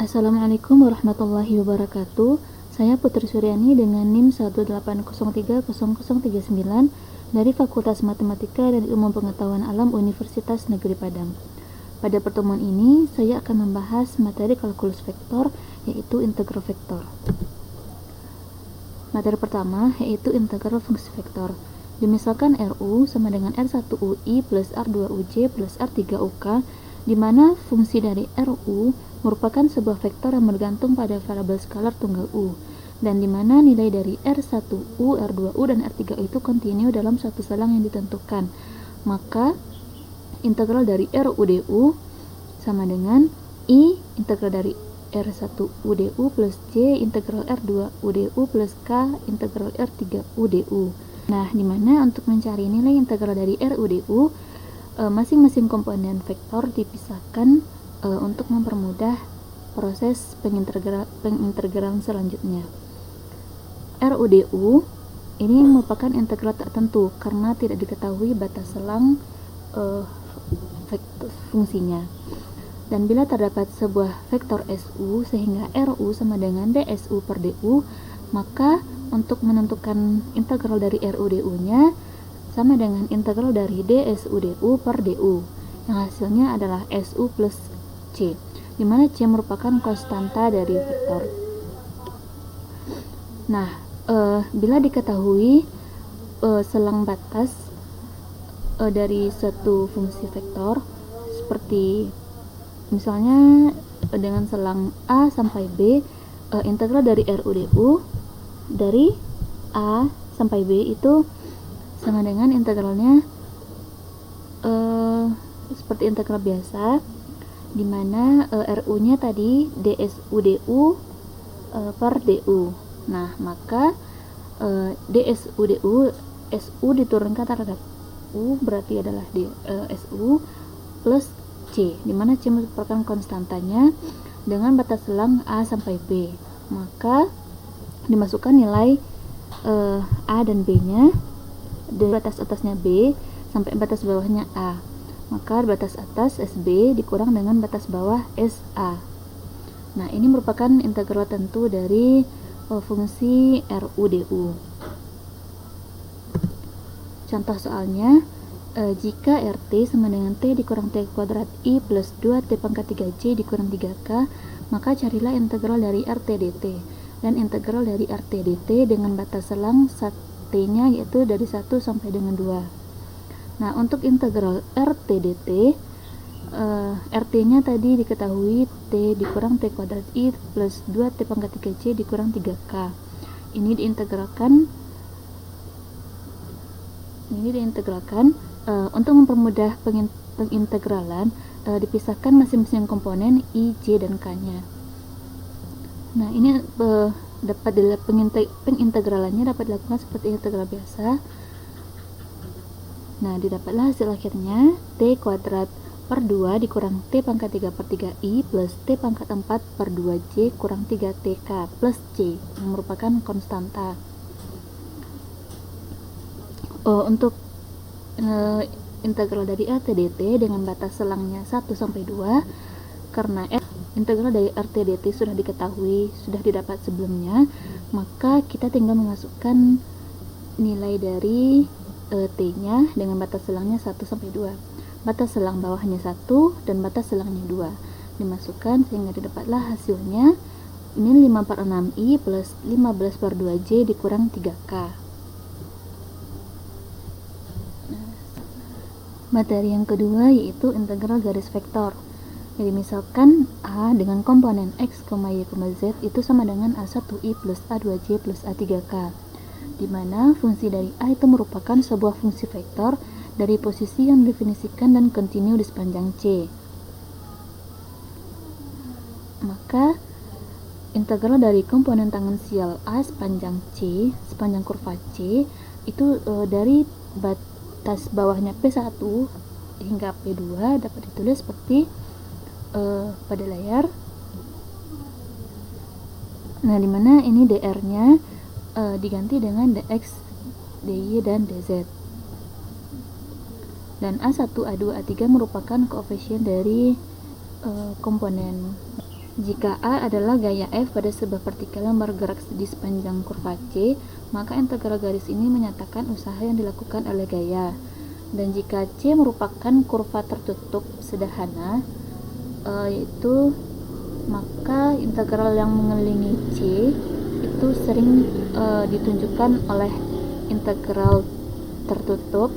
Assalamualaikum warahmatullahi wabarakatuh. Saya Putri Suryani dengan NIM 180300039 dari Fakultas Matematika dan Ilmu Pengetahuan Alam Universitas Negeri Padang. Pada pertemuan ini, saya akan membahas materi kalkulus vektor, yaitu integral vektor. Materi pertama yaitu integral fungsi vektor. Dimisalkan RU sama dengan R1UI plus R2UJ plus R3UK, di mana fungsi dari RU merupakan sebuah vektor yang bergantung pada variabel skalar tunggal U, dan di mana nilai dari R1U, R2U, dan R3U itu kontinu dalam suatu selang yang ditentukan. Maka integral dari RUDU sama dengan I integral dari R1UDU plus J integral R2UDU plus K integral R3UDU. Nah, dimana untuk mencari nilai integral dari RUDU, masing-masing komponen vektor dipisahkan untuk mempermudah proses pengintegralan selanjutnya. RUDU ini merupakan integral tertentu karena tidak diketahui batas selang fungsinya. Dan bila terdapat sebuah vektor SU sehingga RU sama dengan DSU per DU, maka untuk menentukan integral dari RUDU-nya sama dengan integral dari DSU-DU per DU, yang hasilnya adalah SU plus C, di mana C merupakan konstanta dari vektor. Nah, bila diketahui selang batas dari suatu fungsi vektor, seperti misalnya dengan selang A sampai B, integral dari RUDU dari A sampai B itu sama dengan integralnya seperti integral biasa, di mana RU-nya tadi DSU-DU per DU. Nah, maka DSU-DU, SU diturunkan terhadap U berarti adalah SU plus C, di mana C merupakan konstantanya dengan batas selang A sampai B. Maka dimasukkan nilai A dan B-nya dari batas atasnya B sampai batas bawahnya A. Maka batas atas SB dikurang dengan batas bawah SA. Nah, ini merupakan integral tentu dari fungsi RUDU. Contoh soalnya, jika RT sama dengan T dikurang T kuadrat I plus 2T pangkat 3J dikurang 3K, maka carilah integral dari RT dt. Dan integral dari RT dt dengan batas selang T-nya yaitu dari 1 sampai dengan 2. Nah, untuk integral RT dt, RT-nya tadi diketahui T dikurang T kuadrat I plus 2T pangkat 3J dikurang 3K. Ini diintegralkan untuk mempermudah pengintegralan, dipisahkan masing-masing komponen I, J, dan K-nya. Nah, ini pengintegralannya dapat dilakukan seperti integral biasa. Nah, didapatlah hasil akhirnya T kuadrat per 2 dikurang T pangkat 3 per 3I plus T pangkat 4 per 2J kurang 3TK plus C, yang merupakan konstanta. Untuk integral dari RT dt dengan batas selangnya 1 sampai 2, karena integral dari RT dt sudah diketahui, sudah didapat sebelumnya, maka kita tinggal memasukkan nilai dari T-nya dengan batas selangnya 1 sampai 2. Batas selang bawahnya 1 dan batas selangnya 2 dimasukkan sehingga didapatlah hasilnya ini 5 per 6I plus 15 per 2J dikurang 3K. Materi yang kedua yaitu integral garis vektor. Jadi misalkan A dengan komponen X, Y, Z itu sama dengan A1I plus A2J plus A3K, di mana fungsi dari A itu merupakan sebuah fungsi vektor dari posisi yang didefinisikan dan kontinu di sepanjang C. Maka integral dari komponen tangensial A sepanjang C, sepanjang kurva C itu dari batas bawahnya P1 hingga P2 dapat ditulis seperti pada layar. Nah, dimana ini dr-nya diganti dengan dx, dy, dan dz. Dan A1, A2, A3 merupakan koefisien dari komponen Jika A adalah gaya F pada sebuah partikel yang bergerak di sepanjang kurva C, maka integral garis ini menyatakan usaha yang dilakukan oleh gaya. Dan jika C merupakan kurva tertutup sederhana, yaitu maka integral yang mengelilingi C itu sering ditunjukkan oleh integral tertutup,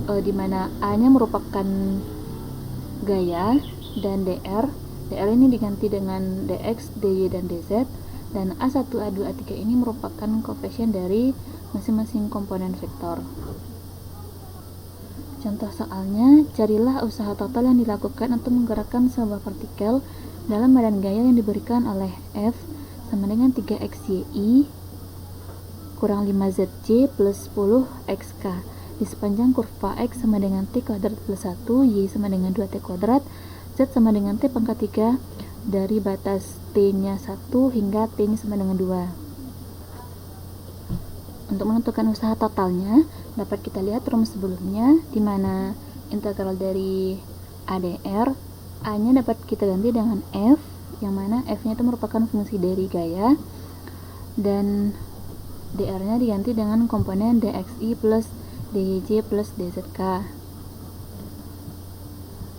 di mana A-nya merupakan gaya dan dr ini diganti dengan dx, dy, dan dz, dan A1, A2, A3 ini merupakan koefisien dari masing-masing komponen vektor. Contoh soalnya, carilah usaha total yang dilakukan untuk menggerakkan sebuah partikel dalam badan gaya yang diberikan oleh F sama dengan 3xyi kurang 5zj plus 10xk di sepanjang kurva x sama dengan t kuadrat plus 1, y sama dengan 2t kuadrat, z sama dengan t pangkat 3 dari batas t-nya 1 hingga t-nya sama dengan 2. Untuk menentukan usaha totalnya, dapat kita lihat rumus sebelumnya, di mana integral dari ADR, A-nya dapat kita ganti dengan F, yang mana F-nya itu merupakan fungsi dari gaya, dan DR-nya diganti dengan komponen dxi plus dyj plus dzk.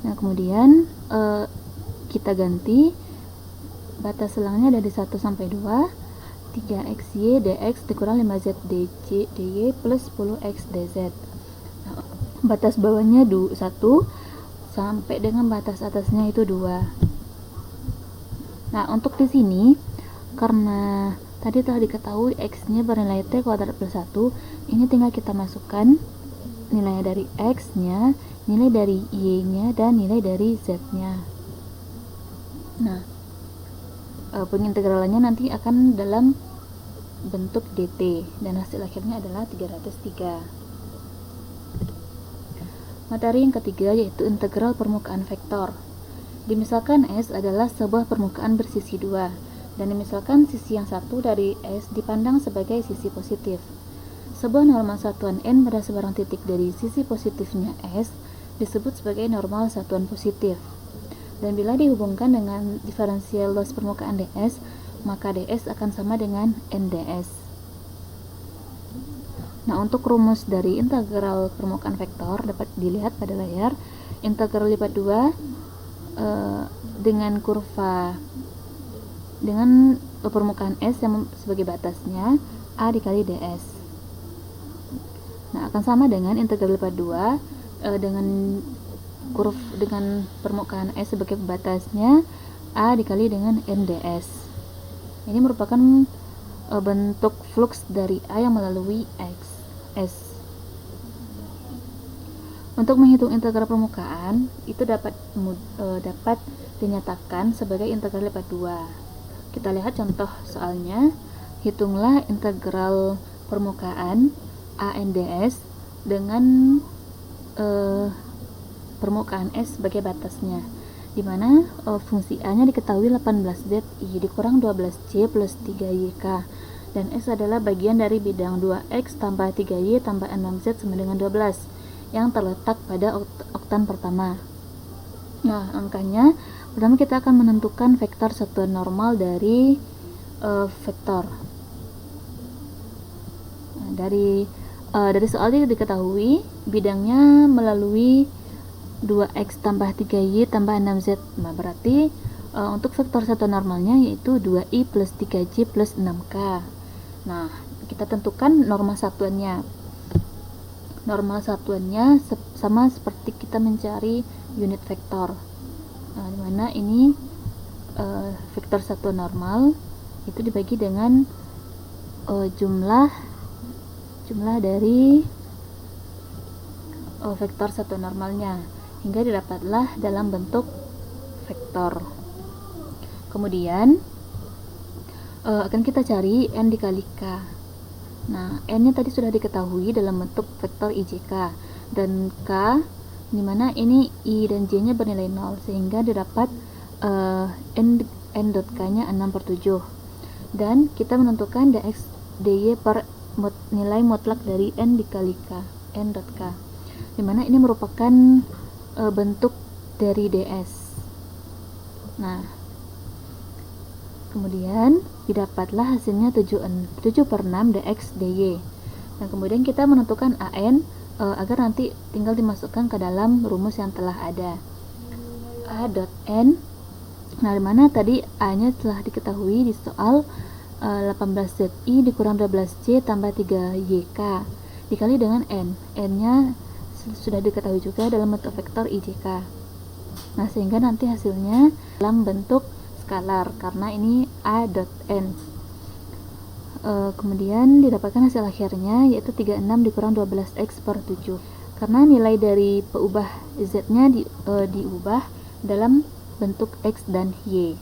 Nah, kemudian kita ganti batas selangnya dari 1 sampai 2, 3xy dx dikurang 5z dy plus 10x dz. Nah, batas bawahnya 1 sampai dengan batas atasnya itu 2. Nah, untuk di sini karena tadi telah diketahui x-nya bernilai t kuadrat plus 1, ini tinggal kita masukkan nilai dari x-nya, nilai dari y-nya, dan nilai dari z-nya. Nah, pengintegralannya nanti akan dalam bentuk dt, dan hasil akhirnya adalah 303. Materi yang ketiga yaitu integral permukaan vektor. Dimisalkan S adalah sebuah permukaan bersisi 2, dan dimisalkan sisi yang satu dari S dipandang sebagai sisi positif. Sebuah normal satuan N pada sebarang titik dari sisi positifnya S disebut sebagai normal satuan positif. Dan bila dihubungkan dengan diferensial luas permukaan ds, maka ds akan sama dengan nds. Nah, untuk rumus dari integral permukaan vektor dapat dilihat pada layar. Integral lipat 2 dengan kurva dengan permukaan S yang sebagai batasnya A dikali ds. Nah, akan sama dengan integral lipat 2 dengan permukaan S sebagai batasnya A dikali dengan nds. Ini merupakan bentuk flux dari A yang melalui S. Untuk menghitung integral permukaan itu dapat dinyatakan sebagai integral lipat 2. Kita lihat contoh soalnya. Hitunglah integral permukaan A nds dengan permukaan S sebagai batasnya, di mana fungsi A-nya diketahui 18z I dikurang 12c plus 3yk, dan S adalah bagian dari bidang 2x tambah 3y tambah 6z sama dengan 12 yang terletak pada oktan pertama. Nah, angkanya pertama kita akan menentukan vektor satuan normal dari vektor. Nah, dari soal ini diketahui bidangnya melalui 2x tambah 3y tambah 6z. Nah, berarti untuk vektor satuan normalnya yaitu 2i plus 3j plus 6k. Nah, kita tentukan norma satuannya. Normal satuannya sama seperti kita mencari unit vektor. Nah, dimana ini vektor satuan normal itu dibagi dengan jumlah dari vektor satuan normalnya, hingga didapatlah dalam bentuk vektor. Kemudian akan kita cari n dikali k. Nah, n nya tadi sudah diketahui dalam bentuk vektor ijk, dan k dimana ini i dan j nya bernilai 0, sehingga didapat n dot k nya 6/7. Dan kita menentukan dx dy per nilai mutlak dari n dikali k, n dot k, dimana ini merupakan bentuk dari ds. Nah, kemudian didapatlah hasilnya 7/6 dx dy. Nah, kemudian kita menentukan an agar nanti tinggal dimasukkan ke dalam rumus yang telah ada. A dot n, nah dimana tadi a nya telah diketahui di soal 18zi dikurang 12c tambah 3yk dikali dengan n nya sudah diketahui juga dalam bentuk vektor ijk. Nah, sehingga nanti hasilnya dalam bentuk skalar karena ini a dot n. Kemudian didapatkan hasil akhirnya yaitu 36 dikurang 12x per 7 karena nilai dari peubah z nya diubah dalam bentuk x dan y.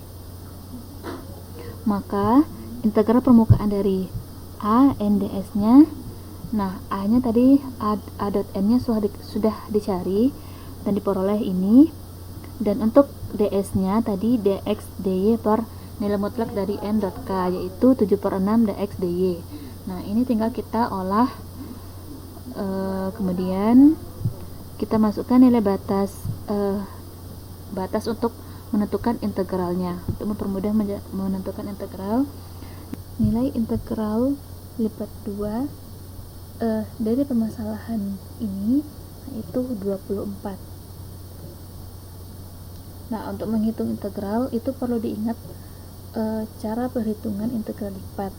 Maka integral permukaan dari a n ds nya, nah a nya tadi a dot n nya sudah dicari dan diperoleh ini, dan untuk ds nya tadi dx dy per nilai mutlak dari n dot k yaitu 7/6 dx dy. Nah, ini tinggal kita olah, kemudian kita masukkan nilai batas untuk menentukan integralnya. Untuk mempermudah menentukan integral, nilai integral lipat 2 dari permasalahan ini yaitu 24. Nah, untuk menghitung integral itu perlu diingat cara perhitungan integral lipat.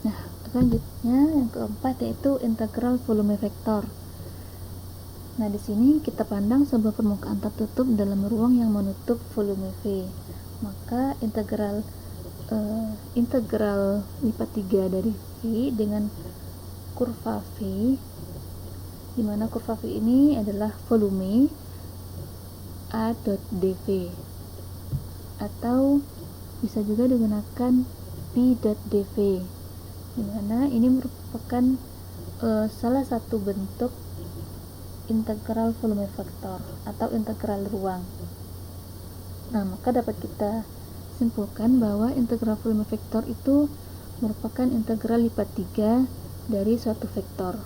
Nah, selanjutnya yang keempat yaitu integral volume vektor. Nah, di sini kita pandang sebuah permukaan tertutup dalam ruang yang menutup volume V. Maka integral lipat 3 dari V dengan kurva V, di mana kurva V ini adalah volume A dot dv, atau bisa juga digunakan P dot dv, di mana ini merupakan salah satu bentuk integral volume vektor atau integral ruang. Nah, maka dapat kita simpulkan bahwa integral volume vektor itu merupakan integral lipat 3 dari suatu vektor.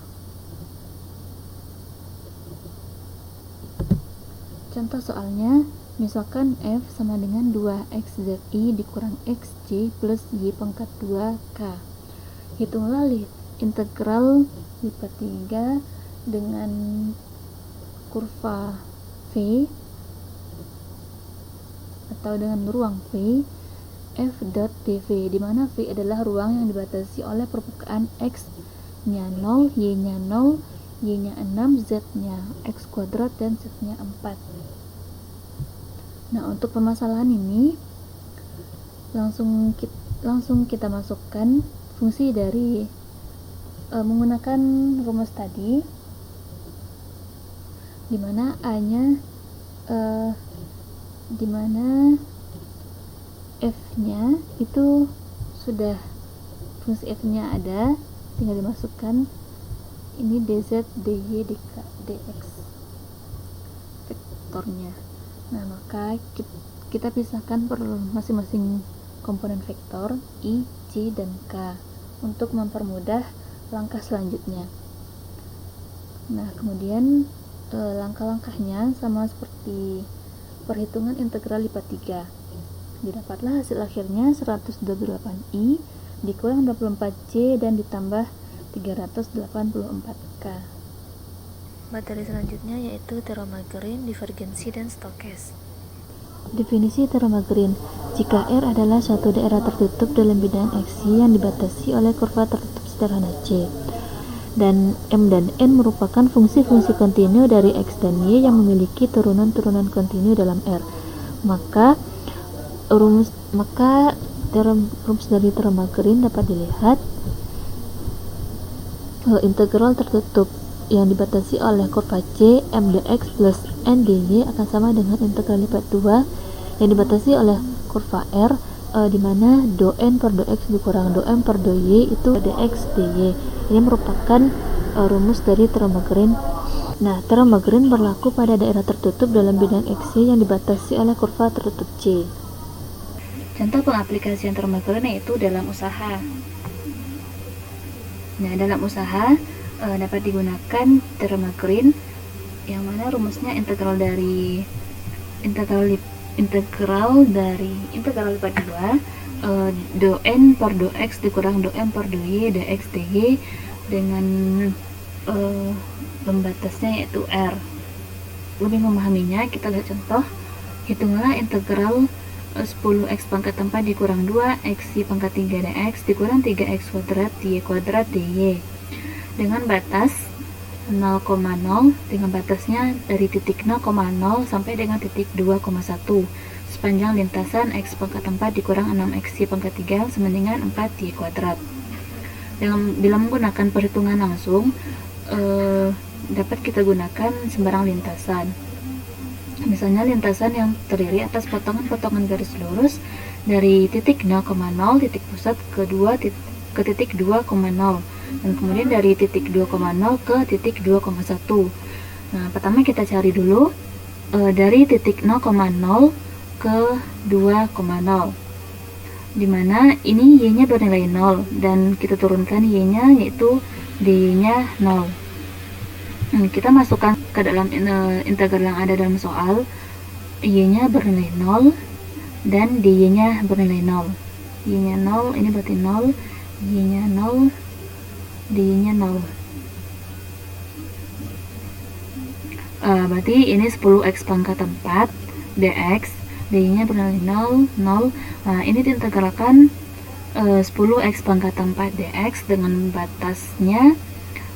Contoh soalnya, misalkan f sama dengan 2xzi dikurang xj plus y pangkat 2k. Hitunglah integral lipat 3 dengan kurva V atau dengan ruang V f dot dv, di mana V adalah ruang yang dibatasi oleh permukaan x nya 0, y nya 0, y nya 6, z nya x kuadrat, dan z nya 4. Nah, untuk permasalahan ini langsung kita masukkan fungsi dari menggunakan rumus tadi, dimana a nya dimana f nya itu sudah fungsi f nya ada, tinggal dimasukkan ini dz dy dx vektornya. Nah, maka kita pisahkan per masing-masing komponen vektor i, j, dan k untuk mempermudah langkah selanjutnya. Nah, kemudian langkah-langkahnya sama seperti perhitungan integral lipat 3. Didapatlah hasil akhirnya 128i dikurang 24c dan ditambah 384k. Materi selanjutnya yaitu teorema Green, divergensi, dan Stokes. Definisi teorema Green: jika R adalah suatu daerah tertutup dalam bidang X yang dibatasi oleh kurva tertutup sederhana C, dan M dan N merupakan fungsi-fungsi kontinu dari X dan Y yang memiliki turunan-turunan kontinu dalam R, maka rumus dari teorema Green dapat dilihat integral tertutup yang dibatasi oleh kurva C m dx plus n dy akan sama dengan integral lipat 2 yang dibatasi oleh kurva R, di mana do n per do x dikurang do m per do y itu dx dy. Ini merupakan rumus dari teorema Green. Nah, teorema Green berlaku pada daerah tertutup dalam bidang X yang dibatasi oleh kurva tertutup C. Contoh pengaplikasian teorema Green yaitu dalam usaha. Nah, dalam usaha dapat digunakan teorema Green yang mana rumusnya integral integral dari integral lipat 2 do n per do x dikurang do m per do y dx dy dengan pembatasnya yaitu r. Lebih memahaminya, kita lihat contoh. Hitunglah integral 10x pangkat 4 dikurang 2 x pangkat 3 dx dikurang 3x kuadrat y kuadrat dy dengan batas 0,0, dengan batasnya dari titik 0,0 sampai dengan titik 2,1 sepanjang lintasan x pangkat 4 dikurang 6x y pangkat 3 sama dengan 4y kuadrat. Bila menggunakan perhitungan langsung, dapat kita gunakan sembarang lintasan. Misalnya lintasan yang terdiri atas potongan-potongan garis lurus dari titik 0,0 titik pusat ke titik 2,0 dan kemudian dari titik 2,0 ke titik 2,1. Nah, pertama kita cari dulu dari titik 0,0 ke 2,0, dimana ini y-nya bernilai 0 dan kita turunkan y-nya yaitu dy-nya 0. Kita masukkan ke dalam integral yang ada dalam soal, y-nya bernilai 0 dan dy-nya bernilai 0. Y-nya 0, ini berarti 0, y-nya 0, dy-nya 0. Berarti ini 10x pangkat 4 dx, dy-nya bernilai 0, 0. Nah, ini diintegralkan 10x pangkat 4 dx dengan batasnya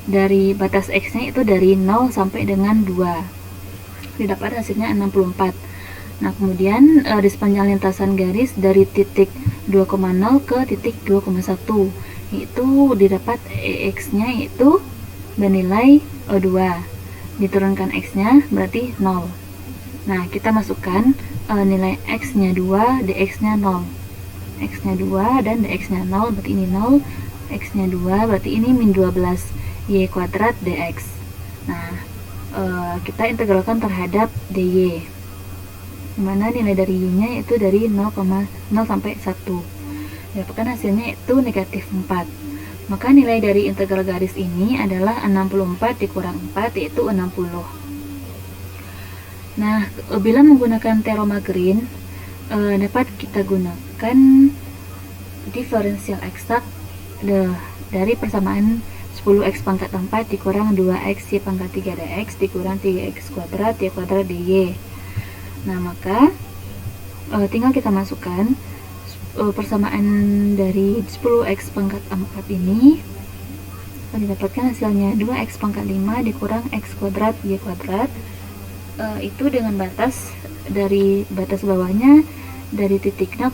dari batas x-nya itu dari 0 sampai dengan 2. Didapat hasilnya 64. Nah, kemudian di sepanjang lintasan garis dari titik 2,0 ke titik 2,1 itu didapat x-nya itu bernilai 2. Diturunkan x-nya berarti 0. Nah, kita masukkan nilai x-nya 2, dx-nya 0. X-nya 2 dan dx-nya 0, berarti ini 0. X-nya 2 berarti ini min 12 y kuadrat dx. Nah, kita integralkan terhadap dy, dimana nilai dari y-nya itu dari 0,0 sampai 1. Dapatkan hasilnya itu negatif 4. Maka nilai dari integral garis ini adalah 64 dikurang 4 yaitu 60. Nah, bila menggunakan teorema Green, dapat kita gunakan diferensial eksak dari persamaan 10x pangkat 4 dikurang 2x y pangkat 3 dx dikurang 3x kuadrat y kuadrat dy. Nah, maka tinggal kita masukkan persamaan dari 10x pangkat 4 ini, didapatkan hasilnya 2x pangkat 5 dikurang x kuadrat y kuadrat, itu dengan batas dari batas bawahnya dari titik 0,0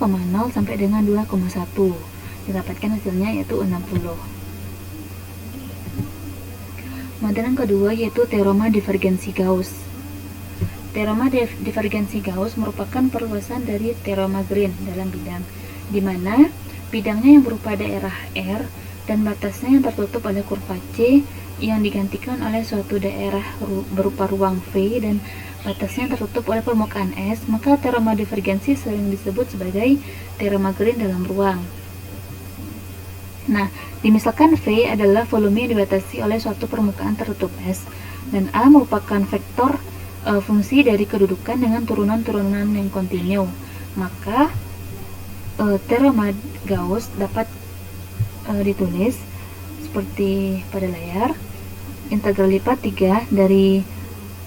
sampai dengan 2,1. Didapatkan hasilnya yaitu 60. Materi yang kedua yaitu teorema divergensi Gauss. Teorema divergensi Gauss merupakan perluasan dari teorema Green dalam bidang, di mana bidangnya yang berupa daerah R dan batasnya yang tertutup oleh kurva C yang digantikan oleh suatu daerah berupa ruang V dan batasnya tertutup oleh permukaan S, maka teorema divergensi sering disebut sebagai teorema Green dalam ruang. Nah, misalkan V adalah volume yang dibatasi oleh suatu permukaan tertutup S, dan A merupakan vektor fungsi dari kedudukan dengan turunan-turunan yang kontinu. Maka teorema Gauss dapat ditulis seperti pada layar. Integral lipat 3 dari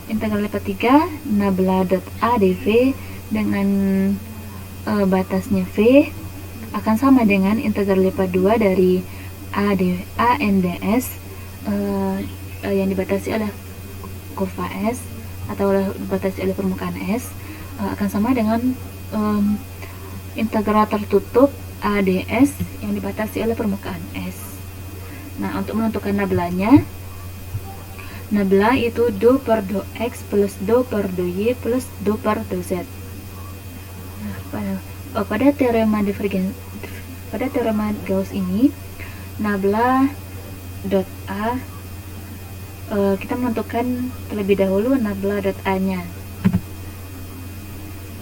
integral lipat 3 nabla dot A dv dengan batasnya V akan sama dengan integral lipat 2 dari A n ds yang dibatasi oleh kurva S atau dibatasi oleh permukaan S, akan sama dengan integral tertutup ADS yang dibatasi oleh permukaan S. Nah, untuk menentukan nablanya, nabla itu do per do X plus do per do Y plus do per do Z. Nah, pada teorema Gauss ini, nabla dot A, kita menentukan terlebih dahulu nabla dot A nya.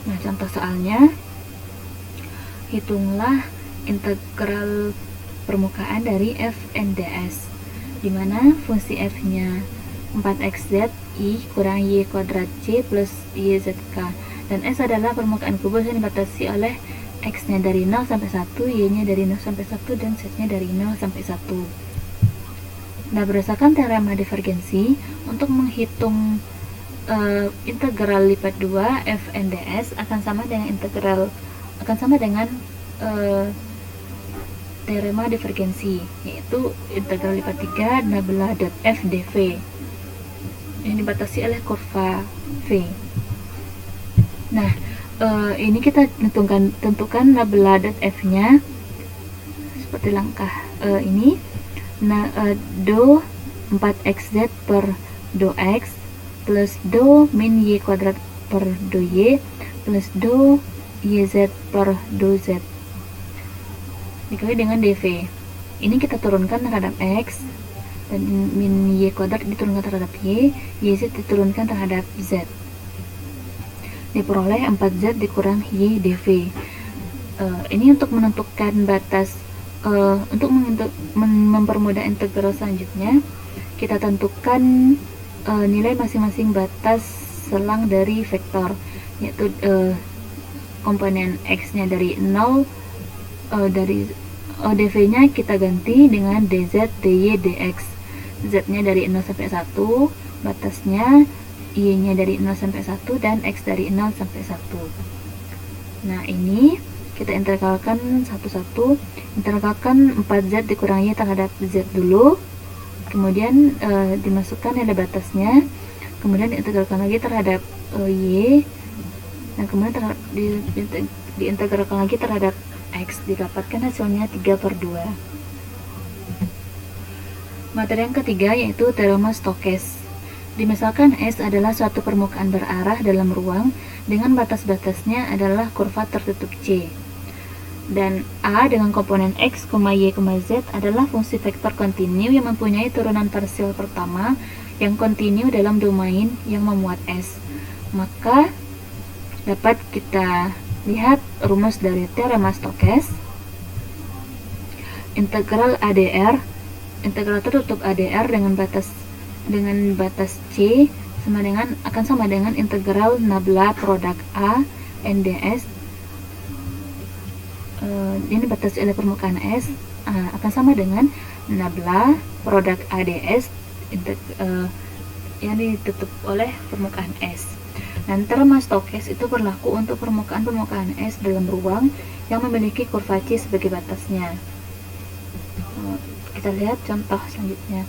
Nah, contoh soalnya, hitunglah integral permukaan dari f n ds, dimana fungsi f nya 4xz i kurang y kuadrat c plus yzk Dan S adalah permukaan kubus yang dibatasi oleh X-nya dari 0 sampai 1, Y-nya dari 0 sampai 1, dan Z-nya dari 0 sampai 1. Nah, berdasarkan teorema divergensi, untuk menghitung integral lipat 2 f n ds akan sama dengan teorema divergensi, yaitu integral lipat 3 nabla dot f dv yang dibatasi oleh kurva V. Nah, ini kita tentukan nabla dot f-nya seperti langkah ini. Nah, do 4xz per do x plus do min y kuadrat per do y plus do yz per do z dikali dengan dv. Ini kita turunkan terhadap x, dan min y kuadrat diturunkan terhadap y, yz diturunkan terhadap z. Diperoleh 4z dikurang y dv. Ini untuk menentukan batas, untuk mempermudah integral selanjutnya, kita tentukan nilai masing-masing batas selang dari vektor, yaitu komponen x-nya dari 0, dari dv-nya kita ganti dengan dz, dy, dx. Z-nya dari 0 sampai 1, batasnya y-nya dari 0 sampai 1, dan x dari 0 sampai 1. Nah, ini kita integralkan satu-satu. Integralkan 4z dikurang y terhadap z dulu, kemudian dimasukkan nilai batasnya, kemudian diintegralkan lagi terhadap y, dan kemudian diintegralkan lagi terhadap x, didapatkan hasilnya 3/2. Materi yang ketiga yaitu teorema Stokes. Dimisalkan S adalah suatu permukaan berarah dalam ruang dengan batas-batasnya adalah kurva tertutup C, dan A dengan komponen X, Y, Z adalah fungsi vektor kontinu yang mempunyai turunan parsial pertama yang kontinu dalam domain yang memuat S. Maka dapat kita lihat rumus dari teorema Stokes. Integral ADR, integral tertutup ADR dengan batas C akan sama dengan integral nabla produk A NDS. Ini batas oleh permukaan S akan sama dengan nabla produk ADS yang ditutup oleh permukaan S. Dan teorema Stokes itu berlaku untuk permukaan S dalam ruang yang memiliki kurva C sebagai batasnya. Kita lihat contoh selanjutnya.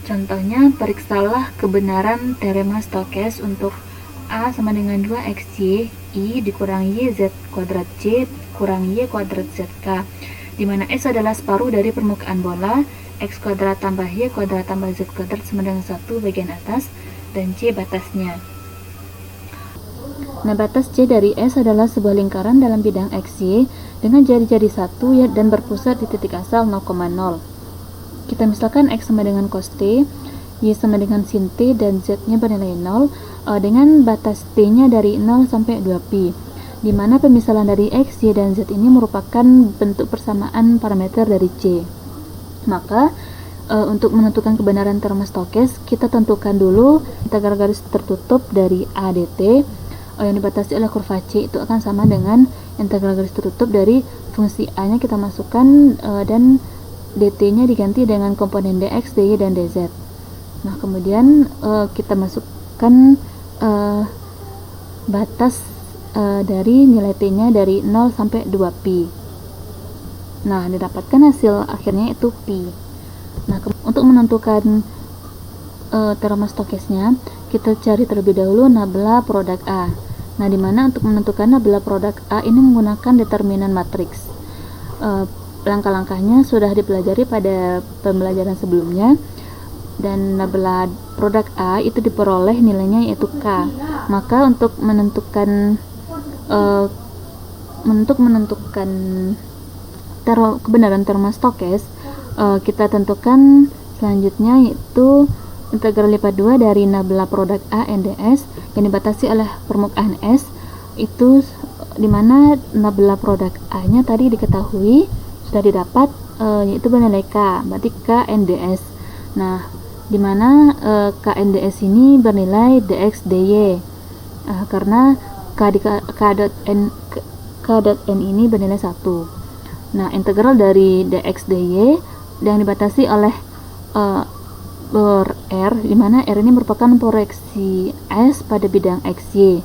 Contohnya, periksalah kebenaran teorema Stokes untuk A sama dengan 2xy I dikurang yz kuadrat C kurang y kuadrat zk, di mana S adalah separuh dari permukaan bola, x kuadrat tambah y kuadrat tambah z kuadrat sama dengan 1 bagian atas, dan C batasnya. Nah, batas C dari S adalah sebuah lingkaran dalam bidang XY dengan jari-jari 1 dan berpusat di titik asal 0,0. Kita misalkan X sama dengan cos T, Y sama dengan sin T, dan Z-nya bernilai 0, dengan batas T-nya dari 0 sampai 2pi, di mana pemisahan dari X, Y, dan Z ini merupakan bentuk persamaan parameter dari C. Maka, untuk menentukan kebenaran teorema Stokes, kita tentukan dulu integral garis tertutup dari A dt, yang dibatasi oleh kurva C itu akan sama dengan integral garis tertutup dari fungsi A-nya kita masukkan, dan dt-nya diganti dengan komponen dx, dy, dan dz. Nah, kemudian kita masukkan batas dari nilai t-nya dari 0 sampai 2pi. Nah, didapatkan hasil akhirnya itu pi. Nah, untuk menentukan teorema Stokesnya, kita cari terlebih dahulu nabla produk A. Nah, dimana untuk menentukan nabla produk A ini menggunakan determinan matriks. Langkah-langkahnya sudah dipelajari pada pembelajaran sebelumnya, dan nabla produk A itu diperoleh nilainya yaitu K. Maka untuk menentukan kebenaran teorema Stokes, kita tentukan selanjutnya yaitu integral lipat 2 dari nabla produk A NDS yang dibatasi oleh permukaan S, itu dimana nabla produk A-nya tadi diketahui sudah didapat, yaitu bernilai K, berarti K NDS. Nah, dimana K NDS ini bernilai dx dy, karena k dot n ini bernilai 1. Nah, integral dari dx dy yang dibatasi oleh R, di mana R ini merupakan proyeksi S pada bidang XY.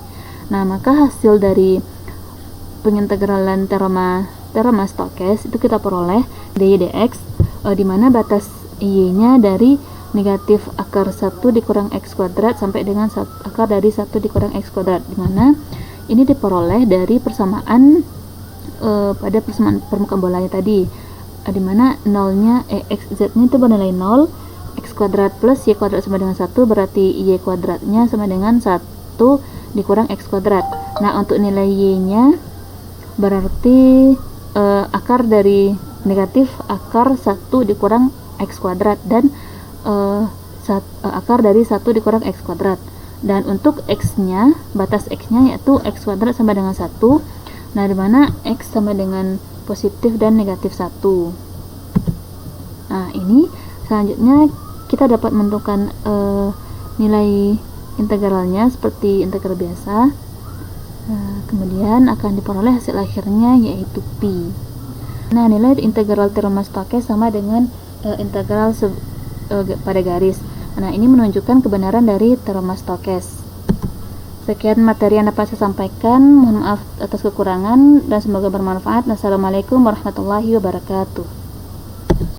Nah, maka hasil dari pengintegralan teorema Stokes itu kita peroleh dy dx, di mana batas y-nya dari negatif akar 1 dikurang x kuadrat sampai dengan akar dari 1 dikurang x kuadrat, di mana ini diperoleh dari persamaan pada persamaan permukaan bolanya tadi, di mana nolnya x z-nya itu bernilai 0, x kuadrat plus y kuadrat sama dengan 1, berarti y kuadratnya sama dengan 1 dikurang x kuadrat. Nah, untuk nilai y-nya berarti akar dari negatif akar 1 dikurang x kuadrat dan akar dari 1 dikurang x kuadrat. Dan untuk x-nya, batas x-nya yaitu x kuadrat sama dengan 1. Nah, di mana x sama dengan positif dan negatif 1. Nah, ini selanjutnya kita dapat menentukan nilai integralnya seperti integral biasa. Nah, kemudian akan diperoleh hasil akhirnya yaitu pi. Nah, nilai integral teorema Stokes sama dengan integral pada garis. Nah, ini menunjukkan kebenaran dari teorema Stokes. Sekian materi yang dapat saya sampaikan. Mohon maaf atas kekurangan dan semoga bermanfaat. Wassalamualaikum warahmatullahi wabarakatuh.